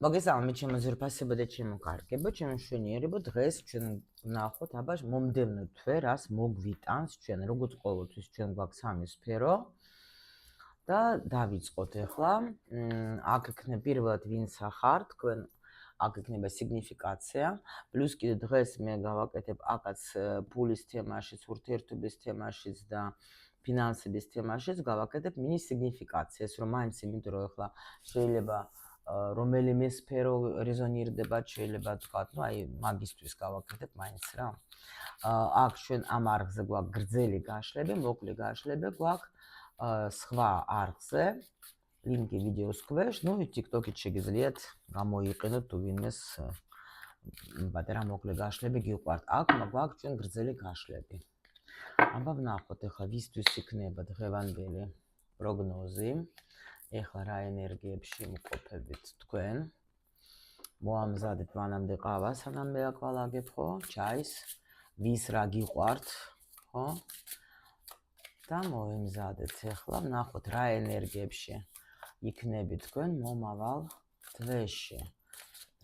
მოგესალმებით ჩემო ძვირფასებო და ჩემო კარგებო, ჩემო მშვენიერებო. დღეს ჩვენ ვნახოთ აბა მომდევნო თვე რას მოგვიტანს ჩვენ, როგორც ყოველთვის ჩვენ გვაქვს სამი სფერო და დავიწყოთ ახლა. აქ იქნება პირველად ვინც ახართ, თქვენ აქ იქნება სიგნიფიკაცია, პლუს კიდე დღეს მე გავაკეთებ აკაც ფულის თემაშიც, ურთიერთობის თემაშიც და ფინანსების თემაშიც გავაკეთებ მინი სიგნიფიკაციას, რომ მაინც იმიტომ რომ ახლა შეიძლება რომელიმე სფერო რეზონირდება, შეიძლება თქვათ, ну, აი მაგისტვის გავაკეთებ მაინც რა. აქ ჩვენ ამ არხზე გვაქვს გრძელი გაშლები, მოკლე გაშლები გვაქვს სხვა არხზე. ლინკი ვიდეოს ქვეშ, ну, TikTok-ით შეგიძლიათ გამოიყენოთ თუ ვინმეს პატარა მოკლე გაშლები გიყვართ. აქ გვაქვს ჩვენ გრძელი გაშლები. აბა ვნახოთ ახლა ვისთვის იქნება დღევანდელი პროგნოზი. ეხლა რა ენერგიებში მყოფებით თქვენ. მოამზადეთ მანამდე ყავა, სანამ მეაკვალაგებ, ხო? ჩაის, ვის რა გიყვართ, ხო? და მოემზადეთ. ეხლა ვნახოთ რა ენერგიებში იქნებით თქვენ მომავალ თვეში.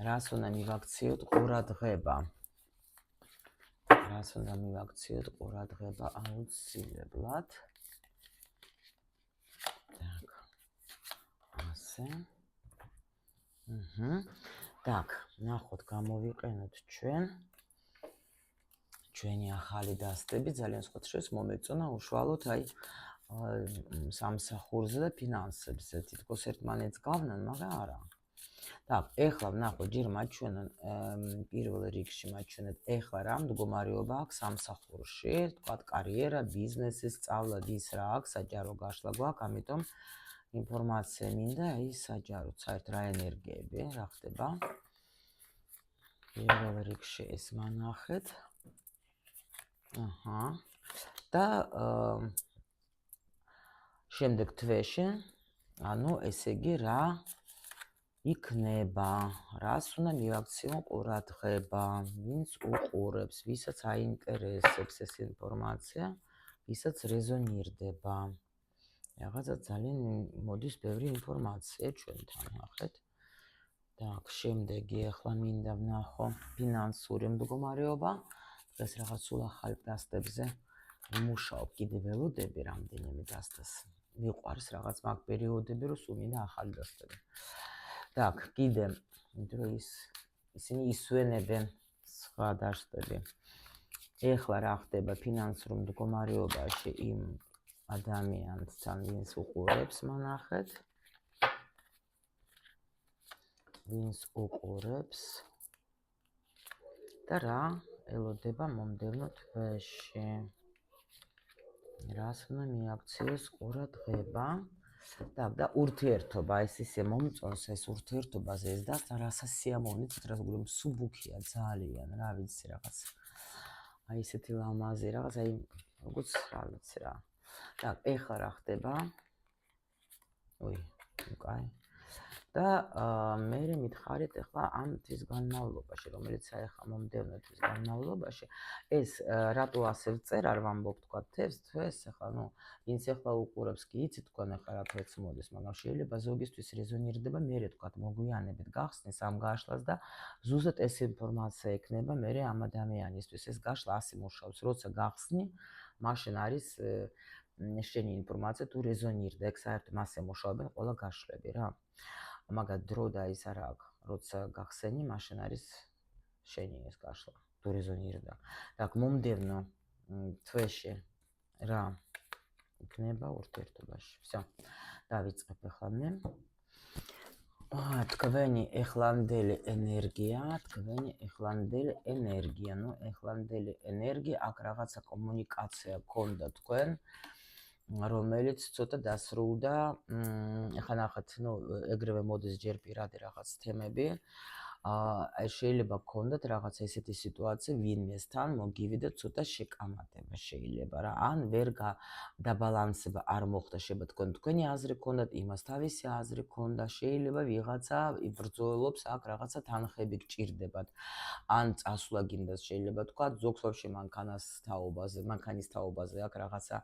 რას უნდა მივაქციოთ ყურადღება? რას უნდა მივაქციოთ ყურადღება აუცილებლად? Так, ნახოთ, გამოვიყენოთ ჩვენი ახალი დასტები, ძალიან სხვა შეს მომეწონა უშუალოდ აი სამსახურზე და ფინანსებზე. თითქოს ერთმანეთს გავნან, მაგრამ არა. Так, ეხლა ვნახოთ, ჯერ მაჩვენონ პირველ რიგში მაჩვენეთ ეხლა რა მდგომარეობა აქვს სამსახურში, თქვათ კარიერა, ბიზნესი, სწავლა, ის რა აქვს, საჯარო გაშლა გვაქვს, ამიტომ ინფორმაცია მინდა ის საჯაროდ, საერთოდ რა ენერგიები, რა ხდება. პირველ რიგში ეს მანახეთ. და შემდეგ თვეში, ანუ ესე იგი რა იქნება, რას უნდა მივაქციონ ყურადღება, ვინც უყურებს, ვისაც აინტერესებს ეს ინფორმაცია, ვისაც რეზონირდება. რაღაცა ძალიან მოდის ბევრი ინფორმაცია ჩვენთან, ნახეთ. Так, შემდეგი ახლა მინდა ვნახო ფინანსური მდგომარეობა. დღეს რაღაც სულ ახალ დასტებზე ვმუშაობ, კიდე ველოდები რამდენიმე დასტას. მიყვარს რაღაც მაგ პერიოდები, რომ სულ მინდა ახალი დასტები. Так, კიდე, იმიტომ რომ ისინი ისვენებენ სხვა დასტები. ეხლა რა ხდება ფინანსურ მდგომარეობაში იმ ადამიანთან, ვინც უყურებს, მანახეთ. ვინც უყურებს და რა ელოდება მომდევნო თვეში. რას უნდა მიაქციოს ყურადღება. და ურთიერთობა, ეს ისე მომწონს ეს ურთიერთობაზე ეს და რასაც სიამოვნით, რაც გულო მსუბუქია ძალიან, რა ვიცი რაღაც. აი ესეთი ლამაზი რაღაც, აი როგორც რა ვიცი რა. Так, ეხლა რა ხდება? კაი. და მე მითხარით ახლა ამ თვის განმავლობაში, რომელიც ახლა მომდევნო თვის განმავლობაში, ეს რატო ასე ვწერ, არ ვამბობ თქვა თვეს, ახლა ნუ ვინც ახლა უყურებს კი იცით თქვენ ახლა რათაც მოდის, მაგრამ შეიძლება ზოგისთვის რეზონირდება, მე თქვა მოგვიანებით გახსნის ამ გაშლას და ზუსტად ეს ინფორმაცია ექნება მე ამ ადამიანისთვის. ეს გაშლა ასე მუშაობს, როცა გახსნი, მაშინ არის შენი ინფორმაცია თუ რეზონირდა, ეგ საერთოდ მასე მუშაობენ ყველა გაშლები რა. მაგრამ დრო და ის არა აქვს, როცა გახსენი, მაშინ არის შენი ეს გაშლა, თუ რეზონირდა. Так, მომდევნო თვეში რა იქნება ურთიერთობაში. Всё. დავიწყებ ახლა მე. თქვენი ეხლანდელი ენერგია, ნუ ეხლანდელი ენერგია, აქ რაღაცა კომუნიკაცია გქონდა თქვენ, რომელიც ცოტა დასრულდა, ახლა ნახეთ, ნუ ეგრევე მოდის ჯერ პირადი რაღაც თემები. შეიძლება გქონდეთ რაღაც ესეთი სიტუაცია, ვინმესთან მოგივიდეთ ცოტა შეკამათება შეიძლება რა, ან ვერ დაბალანსება არ მოხდა, შეიძლება თქვენი აზრი გქონდათ, იმას თავისი აზრი გქონდა, შეიძლება ვიღაცა იბრძოლობს, აქ რაღაცა თანხები გჭირდებათ, ან წასვლა გინდათ, შეიძლება თქვა ზოგს ვაფშე მანქანის თაობაზე, აქ რაღაცა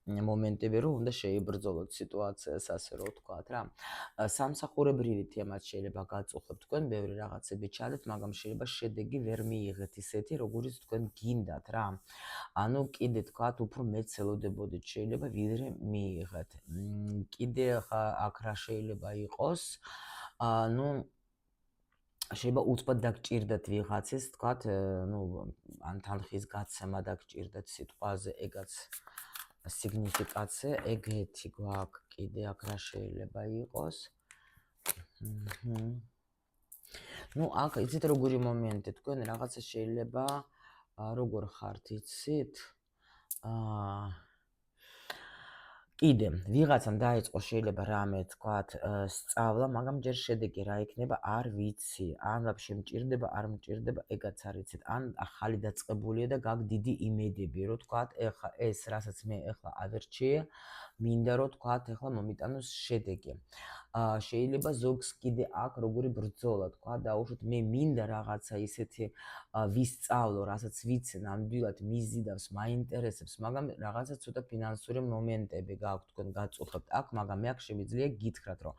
მომენტები, რომ უნდა შეიბრძოლოთ სიტუაციას, ასე რომ ვთქვათ რა. სამსახურებრივი თემაც შეიძლება გაწუხებთ თქვენ, ბევრი რაღაცები ჩადეთ, მაგრამ შეიძლება შედეგი ვერ მიიღეთ ისეთი, როგორიც თქვენ გინდათ რა. ანუ კიდე თქვათ, უფრო მეც ელოდებოდით შეიძლება, ვიდრე მიიღეთ. კიდე აქ რა შეიძლება იყოს? ну შეიძლება უცბად დაგჭირდათ ვიღაცის, თქვათ, ან თანხის გაცემა დაგჭირდათ სიტყვაზე, ეგაც სიგნიფიკაცია, ეგეთი გვაქვს კიდე აქ რა შეიძლება იყოს. აქ იცით როგორი მომენტი, თქვენ რაღაცა შეიძლება როგორ ხართ, იცით? კიდე ვიღაცამ დაიწყო შეიძლება რამე თქვათ სწავლა, მაგრამ ჯერ შედეგი რა იქნება არ ვიცი. ან ვაფშე მჭირდება, არ მჭირდება, ეგაც არ იცით. ან ახალი დაწყებულია და გაქვს დიდი იმედები, რომ თქვათ ეხლა ეს რასაც მე ეხლა ავერჩიე, მინდა რომ თქვათ ეხლა მომიტანოს შედეგი. შეიძლება ზოგს კიდე აქ როგორი ბრძოლა თქვა დაუშვით, მე მინდა რაღაცა ისეთი ვისწავლო, რასაც ვიცი, ნამდვილად მიზიდავს, მაინტერესებს, მაგრამ რაღაცა ცოტა ფინანსური მომენტები გაქვთ თქვენ გაწუხებთ აქ, მაგრამ მე აქ შემიძლია გითხრათ, რომ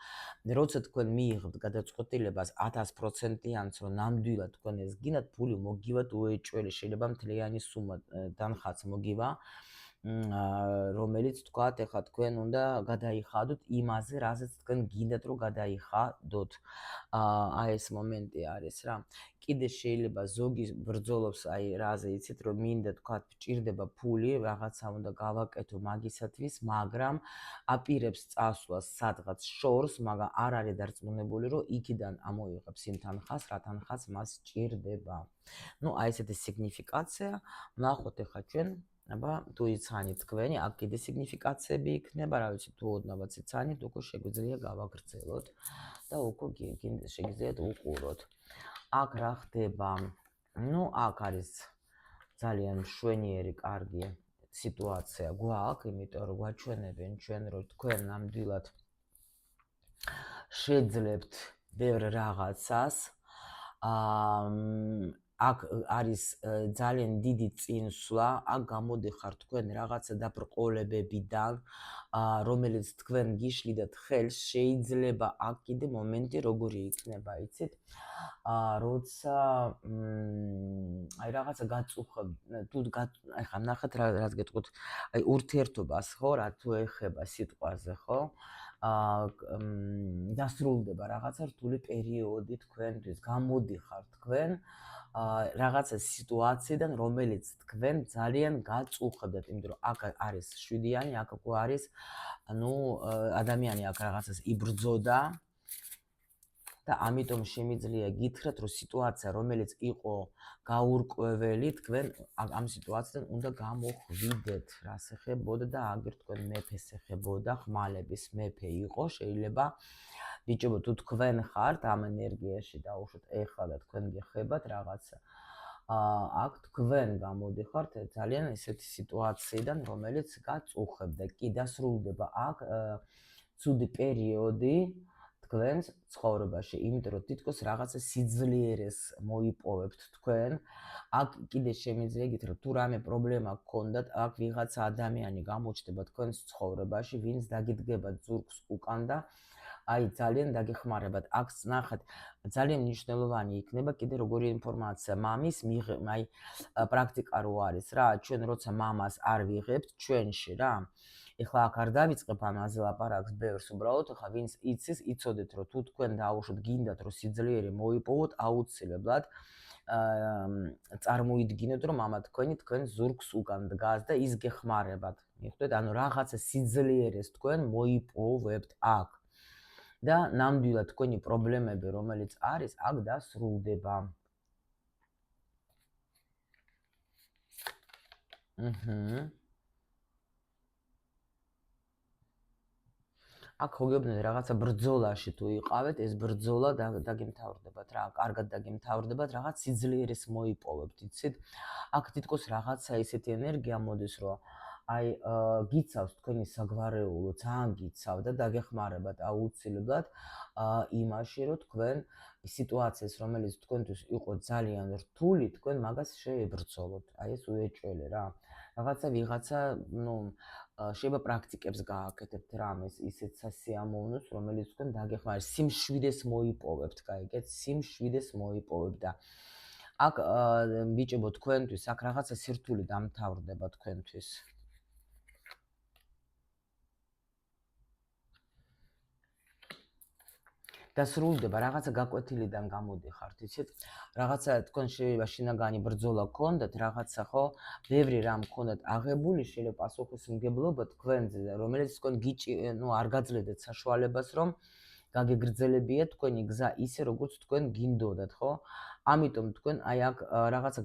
როცა თქვენ მიიღებთ გადაწყვეტილებას 1000%-იანს, რომ ნამდვილად თქვენ ეს გინდათ, ფული მოგივათ უეჭველი, შეიძლება მთლიანი სუმა თანხაც მოგივა, რომელიც თქვათ, ეხლა თქვენ უნდა გადაიხადოთ იმაზე, რასაც თქვენ გინდათ რომ გადაიხადოთ. აი ეს მომენტი არის რა. კიდე შეიძლება ზოგი ბრძოლობს აი რაზე იცით, რომ მინდა თქვათ ჭირდება ფული, რაღაცა უნდა გავაკეთო მაგისათვის, მაგრამ აპირებს წასვლას სადღაც შორს, მაგრამ არ არის დარწმუნებული, რომ იქიდან ამოიღებს იმ თანხას, რა თანხაც მას ჭირდება. აი ესეთი სიგნიფიკაცია, ნახოთ ეხლა ჩვენ აბა თუ იცანით თქვენი, აქ კიდე სიგნიფიკაციები იქნება, რა ვიცი, თუ ოდნავაც იცანით, უკვე შეგვიძლია გავაგრძელოთ და უკვე შეგიძლიათ უყუროთ. აქ რა ხდება? აქ არის ძალიან მშვენიერი, კარგი სიტუაცია გვაქვს, იმიტომ რომ გვაჩვენებენ ჩვენ, რომ თქვენ ნამდვილად შეძლებთ ბევრ რაღაცას. აქ არის ძალიან დიდი წინსვლა, აქ გამოდიხარ თქვენ რაღაცა დაბრკოლებებიდან, რომელიც თქვენ გიშლიდათ ხელს, შეიძლება აქ კიდე მომენტი როგორი იქნება, იცით? როცა აი რაღაცა გაწუხებ, თუ ახლა ნახეთ რაც გეტყვით, აი ურთიერთობას ხო, რა თუ ეხება სიტყვაზე, ხო? დასრულდება რაღაცა რთული პერიოდი თქვენთვის, გამოდიხარ თქვენ რაღაცა სიტუაციიდან, რომელიც თქვენ ძალიან გაწუხებდათ, იმიტომ რომ აქ არის 7-იანი, აქ არის, ადამიანი აქ რაღაცას იბრძოდა და ამიტომ შემიძლია გითხრათ, რომ სიტუაცია, რომელიც იყო გაურკვეველი, თქვენ ამ სიტუაციიდან უნდა გამოხვიდეთ, რას ეხებოდა და აგერ თქვენ მეფეს ეხებოდა, ხმალების მეფე იყო, შეიძლება ბიჭებო, თუ თქვენ ხართ ამ ენერგიაში დაუშვით ეხლა და თქვენ გეხებათ რაღაცა, აქ თქვენ გამოდიხართ ძალიან ესეთი სიტუაციიდან, რომელიც გაწუხებდა, კი დასრულდება აქ ცუდი პერიოდი თქვენს ცხოვრებაში, იმიტომ რომ თითქოს რაღაცა სიძლიერეს მოიპოვებთ თქვენ. აქ კიდე შემიძლია გითხრათ, თუ რამე პრობლემა გქონდათ, აქ ვიღაცა ადამიანი გამოჩნდება თქვენს ცხოვრებაში, ვინც დაგიდგებათ ზურგს უკან და აი ძალიან დაგეხმარებათ. აქ ნახეთ, ძალიან მნიშვნელოვანი იქნება კიდე როგორი ინფორმაცია მამის აი პრაქტიკა რო არის რა, ჩვენ როცა მამას არ ვიღებთ ჩვენში რა. ეხლა აქ არ დავიწყებ ამაზე ლაპარაკს ბევრს, უბრალოდ ეხლა ვინც იცის, იცოდეთ რომ თუ თქვენ დაუშვათ გინდათ რომ სიძლიერე მოიპოვოთ, აუცილებლად წარმოიდგინოთ რომ მამა თქვენი თქვენ ზურგს უკან დგას და ის გეხმარებათ. მიხვდეთ, ანუ რაღაცა სიძლიერეს თქვენ მოიპოვებთ აქ. და ნამდვილად თქვენი პრობლემები, რომელიც არის, აქ დასრულდება. აქ მოგებნეთ რაღაცა ბრძოლაში თუ იყავით, ეს ბრძოლა დაგემთავრდებათ რა, კარგად დაგემთავრდებათ, რაღაც სიძლიერეს მოიპოვებთ, იცით? აქ თითქოს რაღაცა ისეთი ენერგია მოდის, რომ აი გიცავს თქვენი საგვარეულო, ძალიან გიცავ და დაგეხმარებათ აუცილებლად იმაში, რომ თქვენ სიტუაციას, რომელიც თქვენთვის იყო ძალიან რთული, თქვენ მაგას შეებრძოლოთ. აი ეს უეჭველი რა. რაღაცა ვიღაცა, შეიძლება პრაქტიკებს გააკეთებთ რამეს ისეთ სასიამოვნოს, რომელიც თქვენ დაგეხმარება, სიმშვიდეს მოიპოვებთ, გაიგეთ, სიმშვიდეს მოიპოვებთ და აქ ბიჭებო თქვენთვის აქ რაღაცა სირთული დამთავრდება თქვენთვის. დასრულდება რაღაცა გაკვეთილიდან გამოდიხართ, იცით? რაღაცა თქვენ შეიძლება შინაგანი ბრძოლა გქონდათ, რაღაცა ხო, ბევრი რამ გქონდათ აღებული, შეიძლება პასუხისმგებლობა თქვენზე, რომელიც თქვენ არ გაძლევთ საშუალებას, რომ გაგეგრძელებიათ თქვენი გზა ისე, როგორც თქვენ გინდოდათ, ხო? ამიტომ თქვენ აი აქ რაღაცა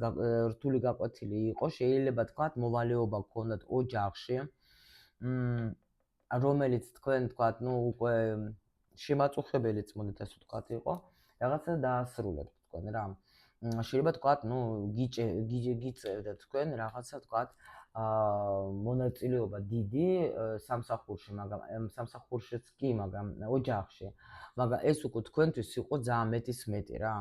რთული გაკვეთილი იყო, შეიძლება თქვათ მოვალეობა გქონდათ ოჯახში, რომელიც თქვენ თქვათ, უკვე შემაწუხებელიც მოდით ასე ვთქვათ იყო, რაღაცა დაასრულებთ თქვენ რა. შეიძლება თქვათ, გიწევდათ თქვენ რაღაცა თქვათ, მონაწილეობა დიდი სამსახურში, მაგრამ სამსახურშიც კი, მაგრამ ოჯახში. მაგრამ ეს უკვე თქვენთვის იყო ძალიან მეტი რა.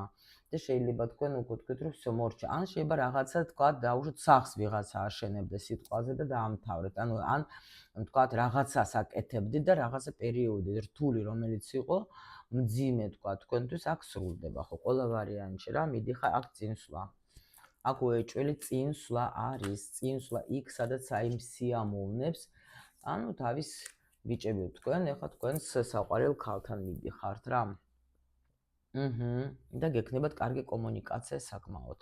და შეიძლება თქვენ უკვე თქვით, რომ всё მორჩა. ან შეიძლება რაღაცა თქვათ, დაუშვათ სახლს ვიღაცა აშენებდა სიტყვაზე და დაამთავრეთ. ანუ ან თქვათ რაღაცას აკეთებდით და რაღაცა პერიოდი რთული რომელიც იყო, მძიმე თქვათ, თქვენთვის აქ სრულდება, ხო, ყველა ვარიანტში რა, მიდიხარ აქ წინსვლა. აქ უეჭველი წინსვლა არის, წინსვლა იქ, სადაც აი სიამოვნებს, ანუ თავის ბიჭები თქვენ, ეხლა თქვენს საყვარელ ქალთან მიდიხართ რა. და გექნებათ კარგი კომუნიკაცია საკმაოდ.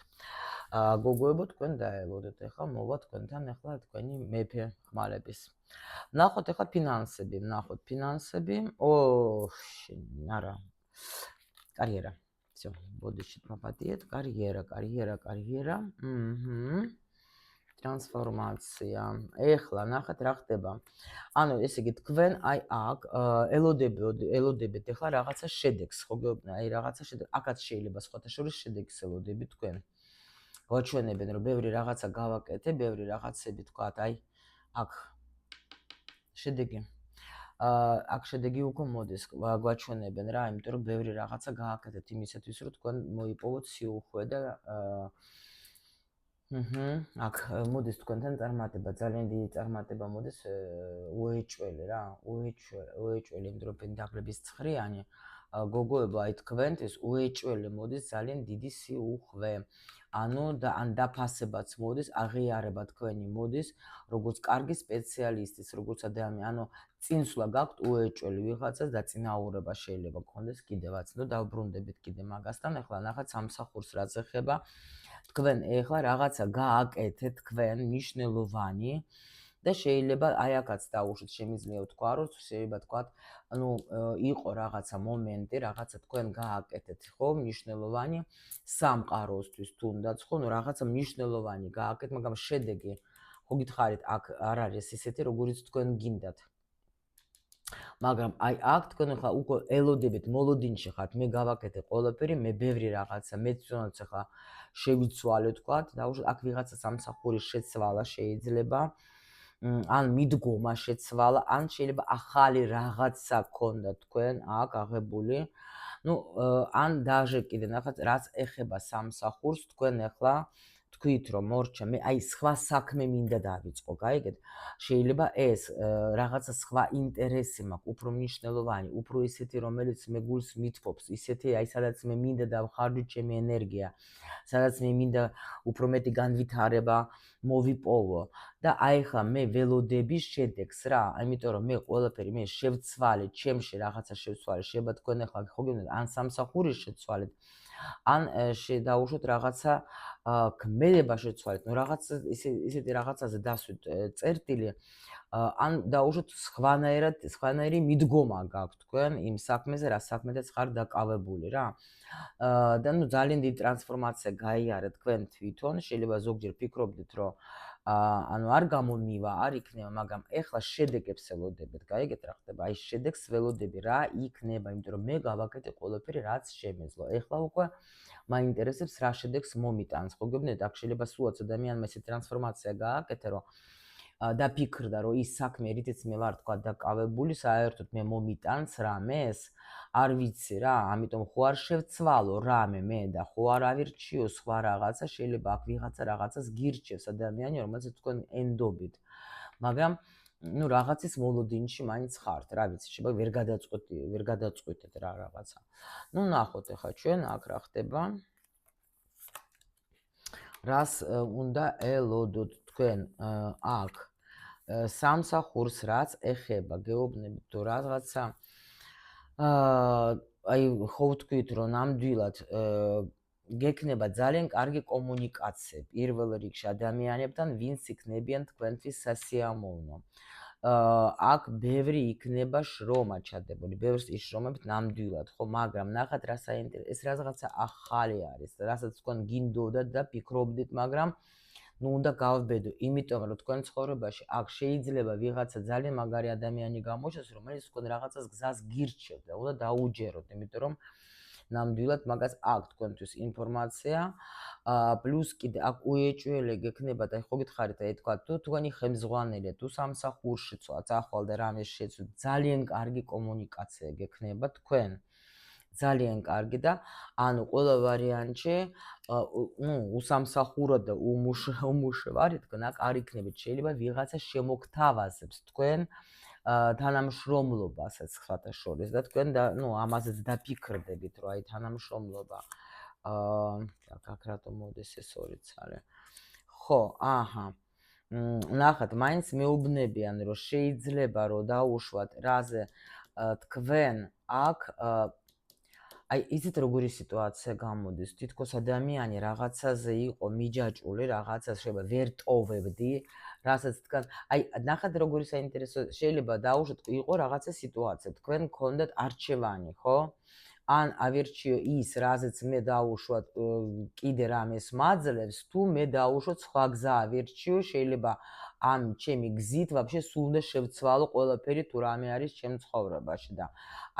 გოგოებო თქვენ დაელოდეთ, ეხლა მოვა თქვენთან ეხლა თქვენი მეფე ხმალების. ნახოთ ეხლა ფინანსები, არა. კარიერა. всё, ბოდიში მოპატიეთ, კარიერა. ტრანსფორმაცია. ეხლა ნახეთ რა ხდება. ანუ ესე იგი თქვენ აი აქ ელოდებით ეხლა რაღაცა შედეგს, ხო გეუბნა, აი რაღაცა შედეგს. აქაც შეიძლება სხვათა შორის შედეგს ელოდებით თქვენ. გვაჩვენებენ რომ ბევრი რაღაცა გავაკეთე, ბევრი რაღაცები თქვათ, აი აქ შედეგი. აქ შედეგი უკვე მოდის, გვაჩვენებენ რა, იმიტომ რომ ბევრი რაღაცა გააკეთეთ იმისათვის, რომ თქვენ მოიპოვოთ სიუხვე და აქ მოდის თქვენთან წარმატება, ძალიან დიდი წარმატება მოდის, უეჭველი რა, უეჭველი, იმიტომ რომ პენტაკლების 9-იანი გოგოებო, აი თქვენთვის უეჭველი მოდის ძალიან დიდი სიუხვე. ანუ ან დაფასებაც მოდის, აღიარება თქვენი მოდის, როგორც კარგი სპეციალისტის, როგორც ადამიანი, ანუ წინსვლა გაქვთ უეჭველი ვიღაცას და წინააღმდეგობა შეიძლება გქონდეს კიდევაც. დავბრუნდებით კიდე მაგასთან, ახლა ნახეთ სამსახურს რაც ეხება. თქვენ ეხლა რაღაცა გააკეთეთ თქვენ მნიშვნელოვანი და შეიძლება აი აქაც დაუშვით, შემიძლია ვთქვა, რომ შეიძლება თქვა, იყო რაღაცა მომენტი, რაღაცა თქვენ გააკეთეთ, ხო, მნიშვნელოვანი სამყაროსთვის თუნდაც, ხო, რაღაცა მნიშვნელოვანი გააკეთეთ, მაგრამ შედეგი ხო გითხარით, აქ არ არის ისეთი, როგორიც თქვენ გინდათ. მაგრამ აი აქ თქვენ ახლა უკვე ელოდებით, მოლოდინში ხართ, მე გავაკეთე ყველაფერი, მე ბევრი რაღაცა, მეც თუნდაც ახლა შევიცვალე თქვათ, დაუშვით, აქ ვიღაცა სამსახურის შეცვალა შეიძლება, ან მიდგომა შეცვალა, ან შეიძლება ახალი რაღაცა გქონდა თქვენ აქ აღებული. ან დაჟე კიდე ნახეთ, რაც ეხება სამსახურს, თქვენ ახლა თქვით რომ მორჩა, მე აი სხვა საქმე მინდა დავიწყო, გაიგეთ? შეიძლება ეს რაღაცა სხვა ინტერესი მაქვს, უფრო მნიშვნელოვანი, უფრო ისეთი, რომელიც მე გულს მithფობს, ისეთი, აი სადაც მე მინდა დავხარჯო ჩემი ენერგია, სადაც მე მინდა უფრო მეტი განვითარება მოვიპოვო და აი ხა მე ველოდები შედეგს რა, იმიტომ რომ მე ყველაფერი მე შევცვალე, ჩემში რაღაცა შევცვალე, შეიძლება თქვენ ახლა ხო გინდათ ან სამსახურის შეცვალეთ, ან დაუშვით რაღაცა ქმედება შეცვალეთ, რაღაცა ისეთი რაღაცაზე დასვით წერტილი, ან დაუშვით სხვანაირი მიდგომა გაქვთ თქვენ იმ საქმეზე, რა საქმედაც ხარ დაკავებული რა. და ძალიან დიდი ტრანსფორმაცია გაიარეთ თქვენ თვითონ, შეიძლება ზოგჯერ ფიქრობდით, რომ არ გამომივა, არ იქნება, მაგრამ ეხლა შედეგებს ველოდებით, გაიგეთ რა ხდება, აი შედეგს ველოდები რა იქნება, იმიტომ რომ მე გავაკეთე ყველაფერი რაც შემეძლო. ეხლა უკვე მაინტერესებს რა შედეგს მომიტანს, ხო გეუბნებით, აქ შეიძლება სულაც ადამიანმა ესე ტრანსფორმაცია გააკეთე, რომ დაფიქრდა, რომ ის საქმე, რითიც მე ვარ თქვა დაკავებული, საერთოდ მე მომიტანს რამეს, არ ვიცი რა, ამიტომ ხო არ შევცვალო რამე მე და ხო არ ავირჩიო სხვა რაღაცა, შეიძლება აქ ვიღაცა რაღაცას გირჩევს ადამიანი, რომელსაც თქვენ ენდობით. მაგრამ ну რაღაცის მოლოდინში მაინც ხართ, რა ვიცი, შეიძლება ვერ გადაწყვიტეთ რა რაღაცა. ну ნახოთ ახლა ჩვენ აქ რა ხდება. რას უნდა ელოდოთ თქვენ აქ სამსახურს რაც ეხება გეუბნებით თუ რაღაცა აი ხო ვთქვით რომ ნამდვილად გექნება ძალიან კარგი კომუნიკაცია პირველ რიგში ადამიანებთან ვინც იქნებიან თქვენთვის სასიამოვნო აქ ბევრი იქნება შრომა ჩადებული, ბევრს ის შრომებით ნამდვილად, ხო, მაგრამ ნახეთ რა საინტერესო, ეს რაღაცა ახალი არის, რასაც თქვენ გინდოდათ და ფიქრობდით, მაგრამ ну უნდა გავბედო, იმიტომ რომ თქვენ ცხოვრებაში აქ შეიძლება ვიღაცა ძალიან მაგარი ადამიანი გამოჩნდეს, რომელიც თქვენ რაღაცას გზას გირჩევთ და უნდა დაუჯეროთ, იმიტომ რომ ნამდვილად მაგას აქვს თქვენთვის ინფორმაცია პლუს კიდე აქ უეჭველი გექნებათ აი ხო გითხარით აი თქვა თუ თქვენი ხელმძღვანელი თუ სამსახურშიც ახვალ და რამე შეცვით ძალიან კარგი კომუნიკაცია გექნება თქვენ ძალიან კარგი და ანუ ყველა ვარიანტში ну უსამსახუროდ და უმუშევარი თქვენ აქ არ იქნებით შეიძლება ვიღაცა შემოგთავაზებს თქვენ თანამშრომლობასაც სხვათა შორის და თქვენ და ну ამაზეც დაფიქრდებით რომ აი თანამშრომლობა აქ რატომ მოდის ეს ორი ცალე ხო აჰა ნახეთ მაინც მეუბნებიან რომ შეიძლება რომ დაუშვათ რაზე თქვენ აქ აი იცით როგორი სიტუაცია გამოდის თითქოს ადამიანი რაღაცაზე იყო მიჯაჭული რაღაცას შეიძლება ვერ ტოვებდი რასაც თქვენ აი ნახეთ როგორი საინტერესო შეიძლება დაუშვათ იყო რაღაცა სიტუაცია თქვენ გქონდათ არჩევანი ხო ან ავირჩიო ის რაზეც მე დაუშვათ კიდე რამეს მაძლევს თუ მე დაუშვათ სხვა გზა ავირჩიო შეიძლება ამ ჩემი გზით ვაფშე სულ უნდა შევცვალო ყველაფერი თუ რამე არის ჩემ ცხოვრებაში და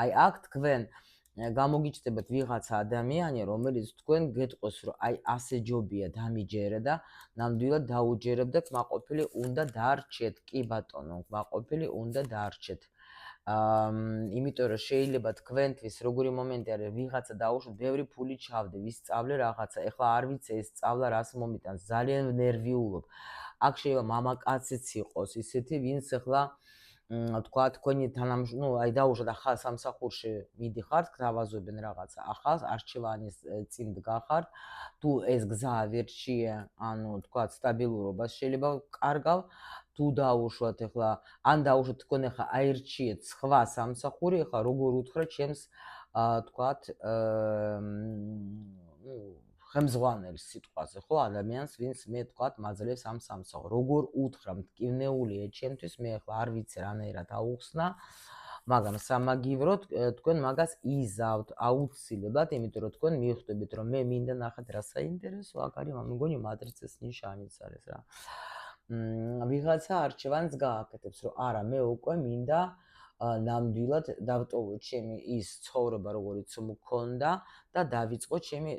აი აქ თქვენ გამოგიჩნდებათ ვიღაცა ადამიანი რომელიც თქვენ გეტყოს რომ აი ასე ჯობია დამიჯერე და ნამდვილად დაუჯერებ და კმაყოფილი უნდა დარჩეთ კი ბატონო კმაყოფილი უნდა დარჩეთ იმიტომ რომ შეიძლება თქვენთვის როგორი მომენტი არის ვიღაცა დაუშვათ ბევრი ფული ჩავდე ვისწავლე რაღაცა ეხლა არ ვიცი ეს სწავლა რას მომიტანს ძალიან ნერვიულობ აქ შეიძლება მამაკაციც იყოს ისეთი ვინც ეხლა თქვა თქვენი ну აი დაუშვათ ახალ სამსახურში მიდიხართ გთავაზობენ რაღაცა ახალს არჩევანის წინ დგახართ თუ ეს გზა ავირჩიე ანუ თქვა სტაბილურობას შეიძლება კარგავ თუ დაუშვათ ეხლა ან დაუშვათ თქვენ ეხლა აირჩიეთ სხვა სამსახური ეხლა როგორ უთხრა ჩემს თქვათ ну ხელმძღვანელს სიტყვაზე ხო ადამიანს ვინც მე თქვათ მაძლევს ამ სამსახურს როგორ უთხრა მტკივნეულია ჩემთვის მე ახლა არ ვიცი რანაირად აუხსნა მაგრამ სამაგივროდ თქვენ მაგას იზავთ აუცილებლად იმიტომ რომ თქვენ მიხვდებით რომ მე მინდა ნახეთ რა საინტერესო აქ არის მეგონი მატრიცის ნიშანიც არის რა ვიღაცა არჩევანს გააკეთებს რომ არა მე უკვე მინდა ნამდვილად დავტოვო ჩემი ის ცხოვრება როგორიც მქონდა და დავიწყო ჩემი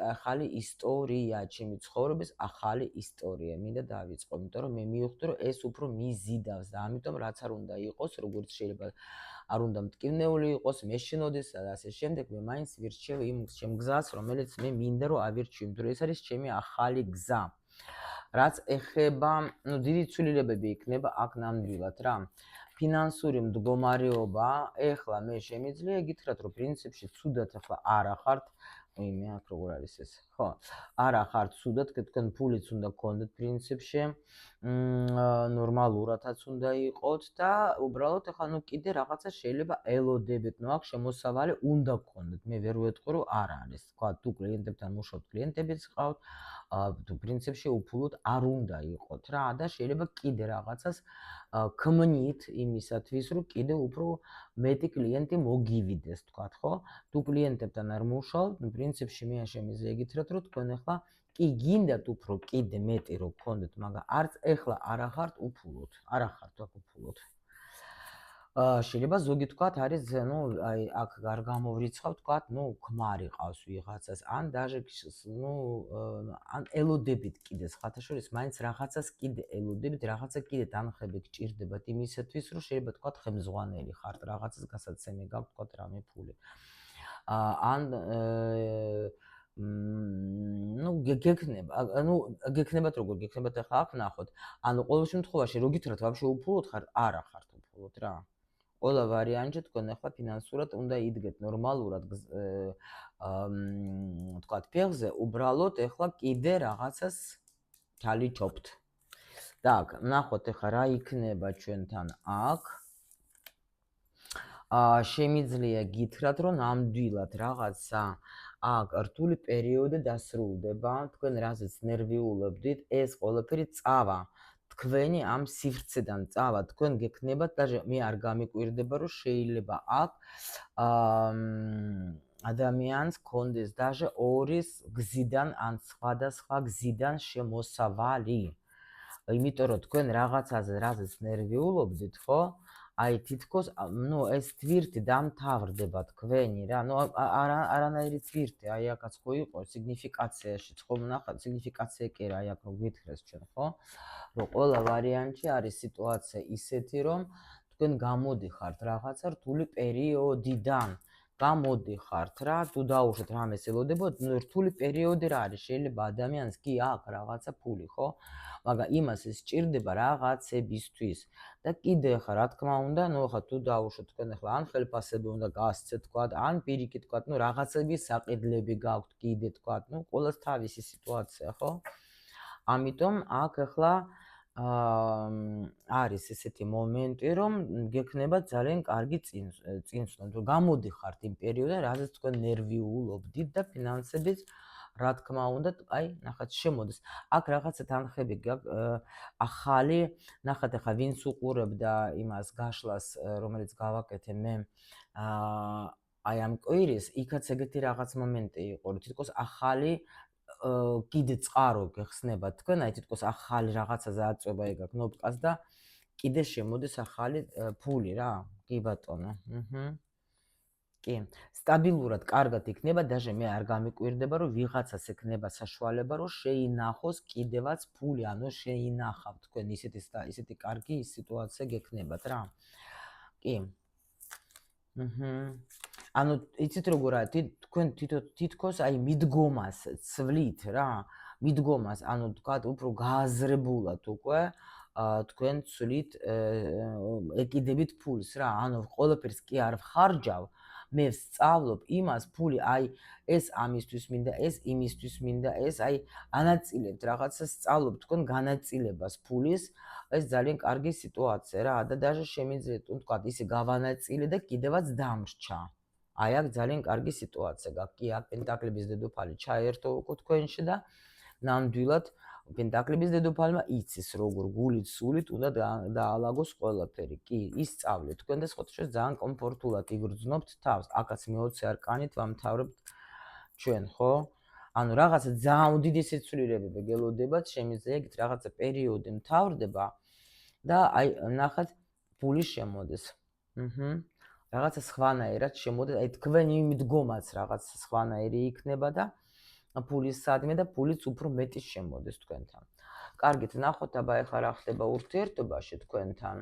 ახალი ისტორია, ჩემი ცხოვრების ახალი ისტორია. მინდა დავიწყო, იმიტომ რომ მე მივხვდი რომ ეს უფრო მიზიდავს და ამიტომ რაც არ უნდა იყოს, როგორც შეიძლება არ უნდა მტკივნეული იყოს, მეშინოდეს და ასე შემდეგ, მე მაინც ვირჩევ იმ ჩემ გზას, რომელიც მე მინდა რომ ავირჩიო, იმიტომ რომ ეს არის ჩემი ახალი გზა. რაც ეხება, ну დიდი ცვლილებები იქნება აქ ნამდვილად რა. ფინანსური მდგომარეობა, ეხლა მე შემიძლია გითხრათ, რომ პრინციპში ცუდად ეხლა არ ახართ, მე აქ როგორ არის ეს, ხო, არ ახართ ცუდად, თქვენ ფულიც უნდა გქონდეთ პრინციპში, ნორმალურადაც უნდა იყოთ და უბრალოდ ეხლა ნუ კიდე რაღაცა შეიძლება ელოდებით, ნუ აქ შემოსავალი უნდა გქონდეთ, მე ვერ ვეტყვი რომ არ არის, თქვა თუ კლიენტებთან მუშაობთ, კლიენტებიც ყავთ, თუ პრინციპში უფულოდ არ უნდა იყოთ რა და შეიძლება კიდე რაღაცას ქმნით იმისათვის რომ კიდე უფრო მეტი კლიენტი მოგივიდეს თქვათ ხო თუ კლიენტებთან არ მუშაობთ პრინციპში მე შემიძლია გითხრათ რომ თქვენ ახლა კი გინდათ უფრო კიდე მეტი რომ გქონდეთ მაგრამ არც ახლა არ ახართ უფულოდ არ ახართ უფულოდ შეიძლება ზოგი თქვათ არის ნუ აი აქ არ გამოვრიცხავ თქვათ ნუ ქმარი ყავს ვიღაცას ან даже ნუ ან ელოდებით კიდე სხვათა შორის მაინც რაღაცას კიდე ელოდებით რაღაცა კიდე თანხები გჭირდებათ იმისათვის რომ შეიძლება თქვათ ხელმძღვანელი ხართ რაღაცას გასაცემი გაქვთ თქვათ რამე ფული ან ну გექნებათ როგორ გექნებათ ახლა აქ ნახოთ. ყოველ შემთხვევაში რო გითხრათ ვაფშე უფულოდ ხართ, არა ხართ უფულოდ რა. ყველა ვარიანტში თქვენ ახლა ფინანსურად უნდა იდგეთ ნორმალურად თქვათ ფეხზე, უბრალოდ ახლა კიდე რაღაცას ჩალიჩობთ. Так, ნახოთ ახლა რა იქნება ჩვენთან აქ. შემიძლია გითხრათ, რომ ნამდვილად რაღაცა აქ რთული პერიოდი დასრულდება, თქვენ რაზეც ნერვიულებდით, ეს ყველაფერი წავა. თქვენი ამ სივრცედან წავა, თქვენ გექნებათ, даже მე არ გამიკვირდება, რომ შეიძლება აქ ადამიანს კონდეს даже ორის გზიდან ან სხვადასხვა გზიდან შემოსავალი. იმიტომ რომ თქვენ რაღაცაზე რაზეც ნერვიულობდით, ხო? აი თითქოს ეს თვირთი დამთავრდება თქვენი რა, არანაირი თვირთი, აი აქაც ხო იყო სიგნიფიკაციაშიც, ხო ნახავთ, სიგნიფიკაცია კი რა, აი აქ რომ გითხრეს ჩვენ, ხო? რომ ყველა ვარიანტში არის სიტუაცია ისეთი, რომ თქვენ გამოდიხართ რაღაცა რთული პერიოდიდან. გამოდიხართ რა, თუ დაუშვათ რამეს ელოდებოდ, რთული პერიოდი რა არის, შეიძლება ადამიანს კი აქვს რაღაცა ფული, ხო? მაგრამ იმას სჭირდება რაღაცებისთვის. და კიდე ახლა რა თქმა უნდა, ახლა თუ დაუშვათ თქვენ ახლა ან ხელფასები უნდა გაასცეთ თქვათ, ან პირიქით თქვათ, რაღაცების საყიდლები გაქვთ კიდე თქვათ, ყველას თავისი სიტუაცია, ხო? ამიტომ აქ ახლა არის ესეთი მომენტი, რომ გექნება ძალიან კარგი წინსვლა, თუ გამოდიხართ იმ პერიოდიდან, რაზეც თქვენ ნერვიულობდით და ფინანსების რა თქმა უნდა, აი, ნახეთ, შემოდის. აქ რაღაცა თანხები გაქვს ახალი, ნახეთ, ახლა ვინც უყურებდა იმას გაშლას, რომელიც გავაკეთე მე აი ამ კვირის, იქაც ეგეთი რაღაც მომენტი იყო, რომ თითქოს ახალი კიდე წყარო გეხსნება თქვენ, აი თითქოს ახალი რაღაცაზე აწובה ეგ აქვს ნოპკას და კიდე შემოდის ახალი ფული რა, კი ბატონო. კი, სტაბილურად კარგად იქნება, даже მე არ გამიკვირდება, რომ ვიღაცას ექნება საშუალება, რომ შეინახოს კიდევაც ფული, ანუ შეინახავთ თქვენ ისეთი კარგი სიტუაცია გექნებათ რა. კი. ანუ იცით როგორ არის, თქვენ თითქოს აი მიდგომას ცვლით რა, მიდგომას, ანუ თქვა უფრო გააზრებულად უკვე თქვენ ცვლით ეკიდებით ფულს რა, ანუ ყველაფერს კი არ ვხარჯავ, მე ვსწავლობ იმას, ფული აი ეს ამისთვის მინდა, ეს იმისთვის მინდა, ეს აი ანაწილებთ რაღაცას, სწავლობ თქვენ განაწილებას ფულის, ეს ძალიან კარგი სიტუაცია რა და даже შემიძლია თქვა ისე გავანაწილე და კიდევაც დამრჩა. აი აქ ძალიან კარგი სიტუაცია გაქვს. კი, აქ პენტაკლების დედოფალი ჩაერთო უკვე თქვენში და ნამდვილად პენტაკლების დედოფალმა იცის როგორ გულით სულით უნდა დაალაგოს ყველაფერი. კი, ისწავლეთ თქვენ და სხვათა ძალიან კომფორტულად იგრძნობთ თავს. აქაც მე-20 არკანით ვამთავრებთ ჩვენ, ხო? ანუ რაღაცა ძალიან უდიდესი ცვლილებები გელოდებათ, შემიძლია იგივე რაღაცა პერიოდი მთავრდება და აი ნახეთ ფული შემოდის. რაღაცა სხვანაირად შემოდის, აი თქვენი მიდგომაც რაღაცა სხვანაირი იქნება და ფულის სადმე და ფულიც უფრო მეტი შემოდის თქვენთან. კარგით, ნახოთ აბა ეხლა რა ხდება ურთიერთობაში თქვენთან.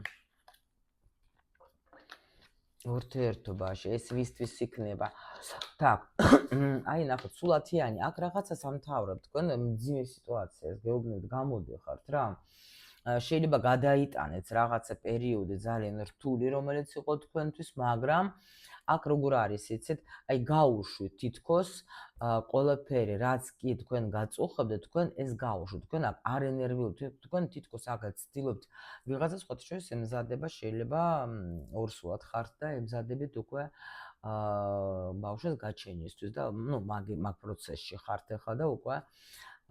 ურთიერთობაში ეს ვისთვის იქნება. Так, აი ნახოთ, სულათიანი, აქ რაღაცა სამთავრობ თქვენ მძიმე სიტუაციას გეუბნებით, გამოდიხართ რა. შეიძლება გადაიტანეთ რაღაცა პერიოდი ძალიან რთული, რომელიც იყო თქვენთვის, მაგრამ აქ როგორ არის, იცით, აი გაუშვით თითქოს ყველაფერი, რაც კი თქვენ გაწუხებთ, თქვენ ეს გაუშვით. თქვენ აქ არ ენერგიულობთ, თქვენ თითქოს აქაც ცდილობთ ვიღაცას სხვათა შორის ემზადება, შეიძლება ორსულად ხართ და ემზადებით უკვე ბავშვს გაჩენისთვის და მაგ პროცესში ხართ ახლა და უკვე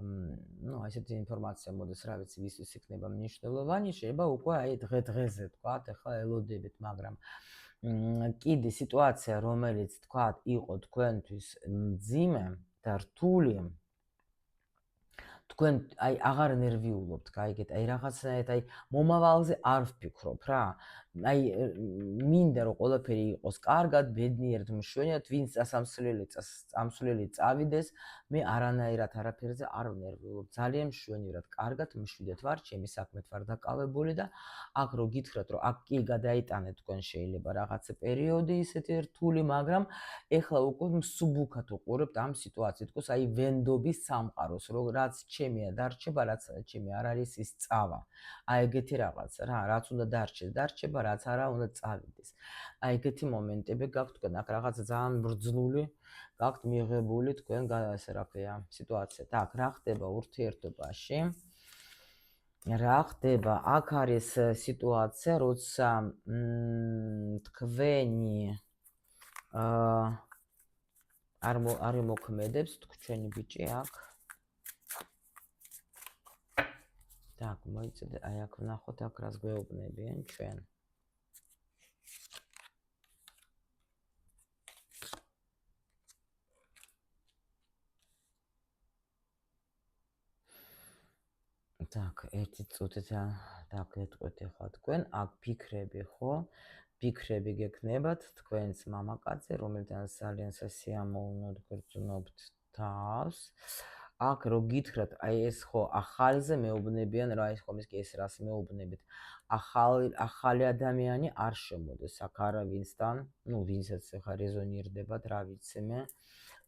ესეთი ინფორმაცია მოდის, რა ვიცი, ვის იქნება მნიშვნელოვანი, შეიძლება უკვე აი დღე-დღეზე თქვათ, ახლა ელოდებით, მაგრამ კიდე სიტუაცია, რომელიც თქვათ, იყო თქვენთვის მძიმე და რთული, თქვენ აი აღარ ნერვიულობთ, გაიგეთ, აი რაღაცნაირად აი მომავალზე არ ვფიქრობ რა. აი მინდა რომ ყველაფერი იყოს კარგად, ბედნიერად, მშვენივრად, ვინც წამსვლელი წავიდეს, მე არანაირად არაფერზე არ ვნერვიულობ. ძალიან მშვენივრად, კარგად, მშვიდად ვარ, ჩემი საქმეთ ვარ დაკავებული და აქ რო გითხრათ, რომ აქ კი გადაიტანეთ თქვენ შეიძლება რაღაცა პერიოდი ისეთი რთული, მაგრამ ეხლა უკვე მსუბუქად უყურებთ ამ სიტუაციით, თქოს აი ვენდობის სამყაროს, რომ რაც ჩემია დარჩება, რაც ჩემი არ არის ის წავა. აი ეგეთი რაღაც რა, რაც უნდა დარჩეს, დარჩება, რაც არა უნდა წავიდეს. აი ეგეთი მომენტები გაქვთ თქვენ, აქ რაღაც ძალიან ბრძნული გაქვთ მიღებული თქვენ ასე რა ქვია, სიტუაცია. და აქ რა ხდება ურთიერთობაში? რა ხდება? აქ არის სიტუაცია, როცა თქვენი არ მოქმედებს თქვენი ბიჭი აქ. Так, მოიწოდე, აი აქ ვნახოთ, აქ რას გვეუბნებიან ჩვენ. Так, ერთი წუთი დაგეთყვეთ ახლა თქვენ, აქ ფიქრები ხო? ფიქრები გექნებათ თქვენს მამაკაცზე, რომელთანაც ძალიან სასიამოვნოდ გრძნობთ თავს. აქ რო გითხრათ, აი ეს ხო ახალზე მეუბნებიან, რა ის ხომ ის რას მეუბნებით. ახალი ადამიანი არ შემოდეს, აქ არავინსთან, ну, ვინცაც ახლა რეზონირდებათ, რა ვიცი მე.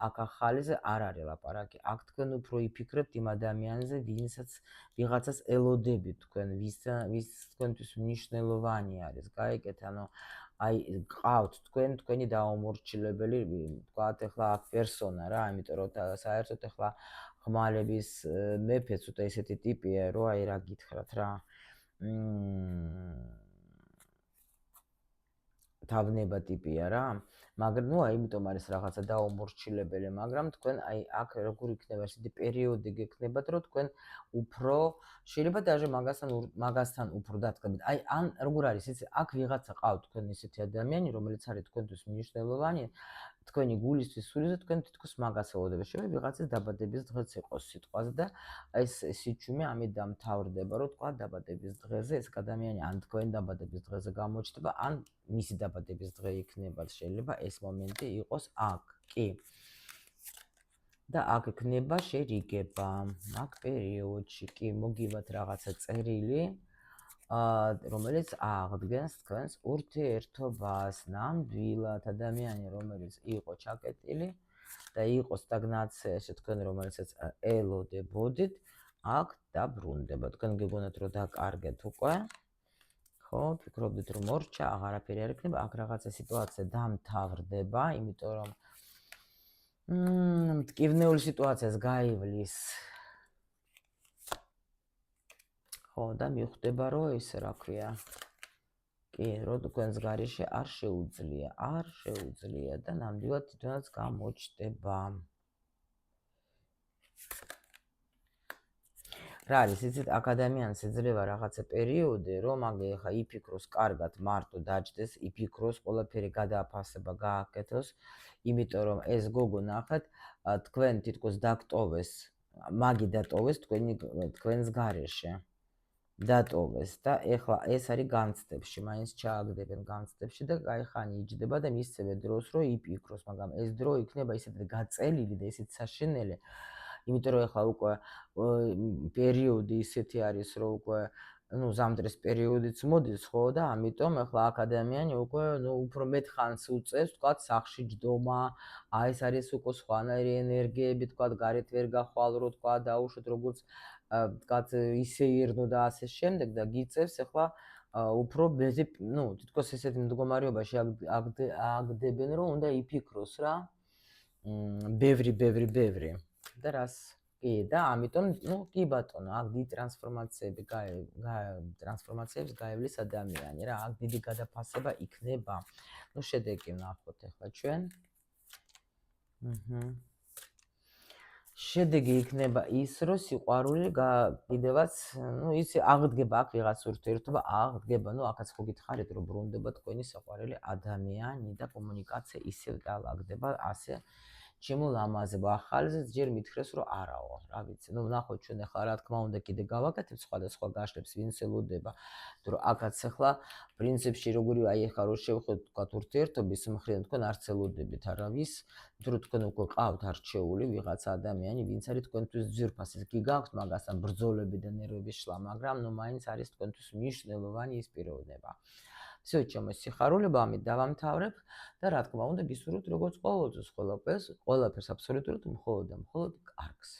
აქ ახალიზე არ არის ლაპარაკი. აქ თქვენ უფრო იფიქრებთ იმ ადამიანზე, ვინცაც ვიღაცას ელოდებით თქვენ, ვის თქვენთვის მნიშვნელოვანი არის. გაიგეთ, ანუ აი გყავთ თქვენი დაუმორჩილებელი, ვთქვათ, ახლა აქ პერსონა რა, იმიტომ რომ საერთოდ ახლა ხმალების მეფე ცოტა ესეთი ტიპია, რომ აი რა გითხრათ რა. თავნება ტიპია რა. მაგრამ ნუ აი იმიტომ არის რაღაცა დაუმორჩილებელი, მაგრამ თქვენ აი აქ როგორ იქნება ესეთი პერიოდი გექნებათ, რომ თქვენ უფრო შეიძლება даже მაგასთან უფრო დათქმით. აი ან როგორ არის იცი, აქ ვიღაცა ყავთ თქვენ ესეთი ადამიანი, რომელიც არის თქვენთვის მნიშვნელოვანი, თქვენი გულისთვის, სულისთვის, თქვენ თითქოს მაგას ელოდებათ. შეიძლება ვიღაცის დაბადების დღეც იყოს სიტყვაზე და აი ეს სიჩუმე ამით დამთავრდება, რომ თქვა დაბადების დღეზე ეს ადამიანი ან თქვენ დაბადების დღეზე გამოჩნდება, ან მისი დაბადების დღე იქნება, შეიძლება ეს მომენტი იყოს აქ, კი. და აქ იქნება შერიგება, აქ პერიოდში, კი, მოგივათ რაღაცა წერილი, რომელიც აღდგენს თქვენს ურთიერთობას ნამდვილად, ადამიანი, რომელიც იყო ჩაკეტილი და იყო სტაგნაციაში, თქვენ რომელსაც ელოდებოდით, აქ დაბრუნდება. თქვენ გეგონათ, რომ დაკარგეთ უკვე. ხო, ფიქრობდით, რომ მორჩა, აღარაფერი არ იქნება, აქ რაღაცა სიტუაცია დამთავრდება, იმიტომ რომ მტკივნეული სიტუაციას გაივლის. ხო, და მიხვდება, რომ ის რა ქვია. კი, რომ თქვენს გარეშე არ შეუძლია და ნამდვილად თვითონაც გამოჩნდება. რა არის, იცით, აქ ადამიანს ეძლევა რაღაცა პერიოდი, რომ მაგე ხა იფიქროს კარგად მარტო დაჯდეს, იფიქროს ყველაფერი გადააფასება გააკეთოს, იმიტომ რომ ეს გოგო ნახეთ, თქვენ თითქოს დაგტოვეს, მაგი დატოვეს თქვენს გარეშე. დატოვეს და ეხლა ეს არის განცდებში, მაინც ჩააგდებენ განცდებში და კაი ხანი იჯდება და მისცემენ დროს, რომ იფიქროს, მაგრამ ეს დრო იქნება ისეთი გაწელილი და ისეთი საშენელი. იმიტომ რომ ეხლა უკვე პერიოდი ისეთი არის, რომ უკვე ზამთრის პერიოდიც მოდის, ხო, და ამიტომ ეხლა აქ ადამიანი უკვე უფრო მეტ ხანს უწევს, თქვათ, სახში ჯდომა, აი ეს არის უკვე სხვანაირი ენერგიები, თქვათ, გარეთ ვერ გახვალრო, თქვათ, დაუშვათ, როგორც თქვათ, ისეირნო და ასე შემდეგ და გიწევს ეხლა უფრო ბეზე, თითქოს ესეთ მდგომარეობაში აგდებენ, რომ უნდა იფიქროს რა. ბევრი და რას კი და ამიტომ კი ბატონო, აქ დიდი ტრანსფორმაციებს გაივლის ადამიანი რა, აქ დიდი გადაფასება იქნება. შედეგი ვნახოთ ახლა ჩვენ. შედეგი იქნება ის, რომ სიყვარული კიდევაც, იცი, აღდგება აქ ვიღაც ურთიერთობა, აღდგება, აქაც ხო გითხარით, რომ ბრუნდება თქვენი საყვარელი ადამიანი და კომუნიკაცია ისევ დალაგდება, ასე ჩემო ლამაზებო, ახალზეც ჯერ მითხრეს, რომ არაო, რა ვიცი. ნუ ნახოთ ჩვენ ახლა რა თქმა უნდა კიდე გავაკეთებ სხვადასხვა გაშლებს, ვინც ელოდება, რომ აქაც ახლა პრინციპში როგორი აი ახლა რო შევხედოთ თქვა ურთიერთობის მხრიდან თქვენ არც ელოდებით არავის, იმიტომ რომ თქვენ უკვე ყავთ არჩეული ვიღაცა ადამიანი, ვინც არის თქვენთვის ძვირფასი. კი გაქვთ მაგასთან ბრძოლები და ნერვების შლა, მაგრამ ნუ მაინც არის თქვენთვის მნიშვნელოვანი ის პიროვნება. всё, ჩემო სიხარულებო, ამით დავამთავრებ და რა თქმა უნდა გისურვებთ როგორც ყოველთვის ყველაფერს აბსოლუტურად მხოლოდ და მხოლოდ კარგს.